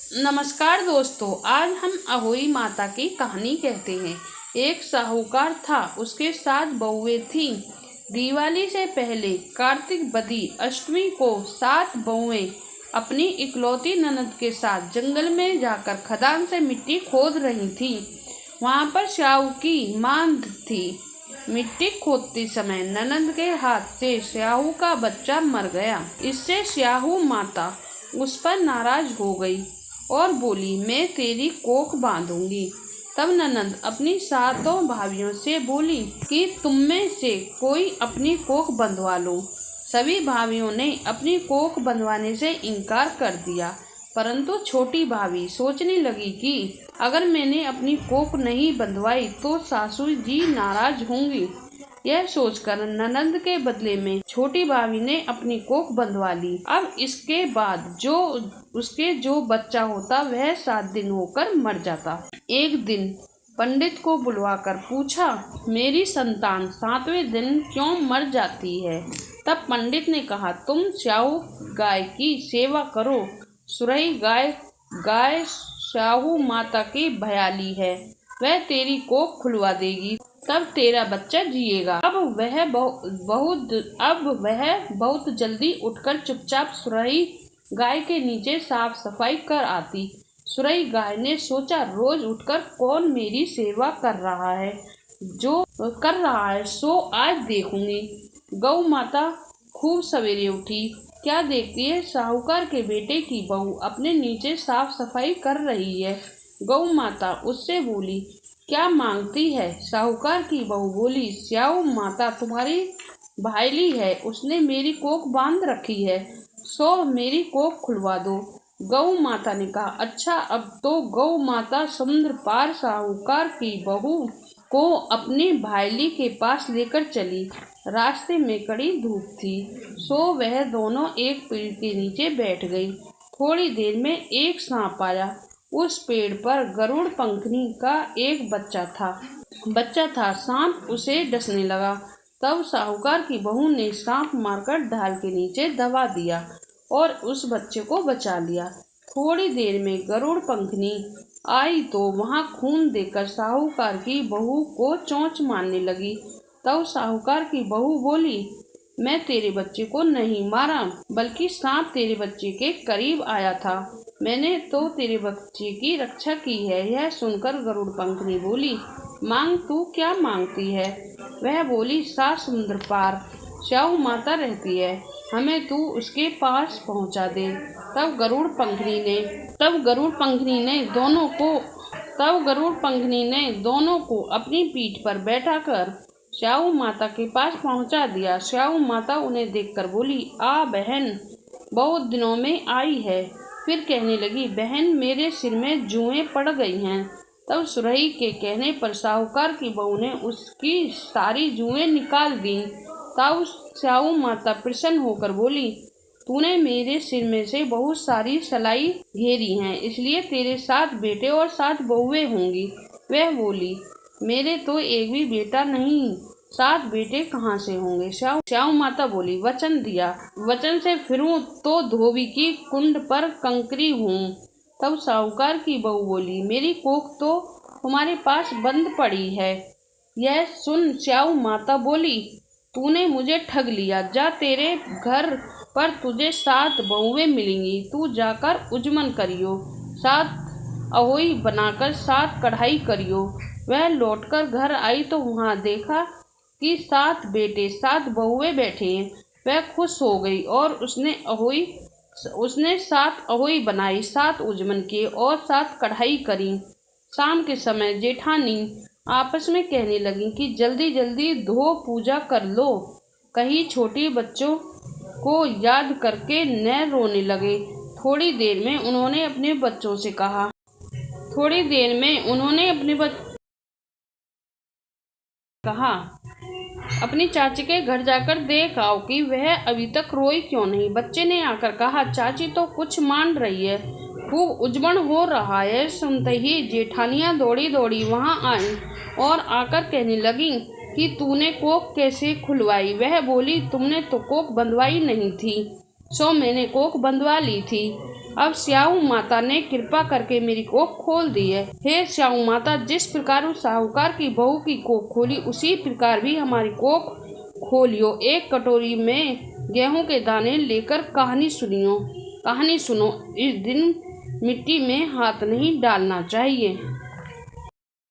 नमस्कार दोस्तों, आज हम अहोई माता की कहानी कहते हैं। एक साहूकार था, उसके 7 बहुएं थीं। दिवाली से पहले कार्तिक बदी अष्टमी को 7 बहुएं अपनी इकलौती ननद के साथ जंगल में जाकर खदान से मिट्टी खोद रही थीं। वहां पर स्याहू की मांद थी। मिट्टी खोदते समय ननद के हाथ से स्याहू का बच्चा मर गया। इससे स्याहू माता उस पर नाराज हो गई और बोली, मैं तेरी कोख बांधूंगी। तब ननद अपनी 7 भाभियों से बोली कि तुम में से कोई अपनी कोख बंधवा लो। सभी भाभियों ने अपनी कोख बंधवाने से इनकार कर दिया, परंतु छोटी भाभी सोचने लगी कि अगर मैंने अपनी कोख नहीं बंधवाई तो सासू जी नाराज होंगी। यह सोचकर ननद के बदले में छोटी भाभी ने अपनी कोख बंधवा ली। अब इसके बाद जो बच्चा होता वह 7 दिन होकर मर जाता। एक दिन पंडित को बुलवाकर पूछा, मेरी संतान 7वें दिन क्यों मर जाती है? तब पंडित ने कहा, तुम स्याहू गाय की सेवा करो। सुरही गाय स्याहू माता की भयाली है, वह तेरी कोख खुलवा देगी, तब तेरा बच्चा जिएगा। अब वह बहुत जल्दी उठकर चुपचाप सुरही गाय के नीचे साफ सफाई कर आती। सुरही गाय ने सोचा, रोज उठकर कौन मेरी सेवा कर रहा है, सो आज देखूंगी। गौ माता खूब सवेरे उठी। क्या देखती है, साहूकार के बेटे की बहू अपने नीचे साफ सफाई कर रही है। गौ माता उससे बोली, क्या मांगती है? साहूकार की बहू बोली, स्याहू माता तुम्हारी भाईली है, उसने मेरी कोख बांध रखी है, सो मेरी कोख खुलवा दो। गौ माता ने कहा, अच्छा। अब तो गौ माता समुद्र पार साहूकार की बहू को अपनी भाईली के पास लेकर चली। रास्ते में कड़ी धूप थी, सो वह दोनों एक पेड़ के नीचे बैठ गई। थोड़ी देर में एक सांप आया। उस पेड़ पर गरुड़ पंखनी का एक बच्चा था। सांप उसे डसने लगा। तब साहूकार की बहू ने सांप मारकर ढाल के नीचे दबा दिया और उस बच्चे को बचा लिया। थोड़ी देर में गरुड़ पंखनी आई तो वहां खून देकर साहूकार की बहू को चोंच मारने लगी। तब साहूकार की बहू बोली, मैं तेरे बच्चे को नहीं मारा, बल्कि सांप तेरे बच्चे के करीब आया था। मैंने तो तेरे बच्चे की रक्षा की है। यह सुनकर गरुड़ पंखनी बोली, मांग, तू क्या मांगती है? वह बोली, 7 समुद्र पार स्याहू माता रहती है, हमें तू उसके पास पहुंचा दे। तब गरुड़ पंखनी ने दोनों को अपनी पीठ पर बैठाकर स्याहू माता के पास पहुंचा दिया। स्याहू माता उन्हें देखकर बोली, आ बहन, बहुत दिनों में आई है। फिर कहने लगी, बहन, मेरे सिर में जुएं पड़ गई हैं। तब सुरही के कहने पर साहूकार की बहू ने उसकी सारी जुएं निकाल दी। तब स्याहू माता प्रसन्न होकर बोली, तूने मेरे सिर में से बहुत सारी सलाई घेरी हैं, इसलिए तेरे 7 बेटे और 7 बहुएं होंगी। वह बोली, मेरे तो एक भी बेटा नहीं, 7 बेटे कहाँ से होंगे? स्याहू माता बोली, वचन दिया, वचन से फिरूं तो धोबी की कुंड पर कंकरी हूँ। तब साहूकार की बहू बोली, मेरी कोख तो तुम्हारे पास बंद पड़ी है। यह सुन स्याहू माता बोली, तूने मुझे ठग लिया। जा, तेरे घर पर तुझे 7 बहुएं मिलेंगी, तू जाकर उजमन करियो, 7 अहोई बनाकर 7 कढ़ाई करियो। वह लौटकर घर आई तो वहां देखा कि 7 बेटे 7 बहुएं बैठे हैं। वह खुश हो गई और उसने 7 अहोई बनाई, 7 उजमन किए और 7 कढ़ाई करी। शाम के समय जेठानी आपस में कहने लगी कि जल्दी जल्दी धो पूजा कर लो, कहीं छोटे बच्चों को याद करके न रोने लगे। थोड़ी देर में उन्होंने अपने बच्चों से कहा, अपनी चाची के घर जाकर देख आओ कि वह अभी तक रोई क्यों नहीं। बच्चे ने आकर कहा, चाची तो कुछ मान रही है, खूब उजमन हो रहा है। सुनते ही जेठानियां दौड़ी दौड़ी वहां आई और आकर कहने लगी कि तूने कोख कैसे खुलवाई? वह बोली, तुमने तो कोख बंधवाई नहीं थी, सो मैंने कोख बंधवा ली थी। अब स्याऊ माता ने कृपा करके मेरी कोख खोल दी है। हे स्याऊ माता, जिस प्रकार उस साहूकार की बहू की कोख खोली, उसी प्रकार भी हमारी कोख खोलियो। एक कटोरी में गेहूं के दाने लेकर कहानी सुनो। इस दिन मिट्टी में हाथ नहीं डालना चाहिए।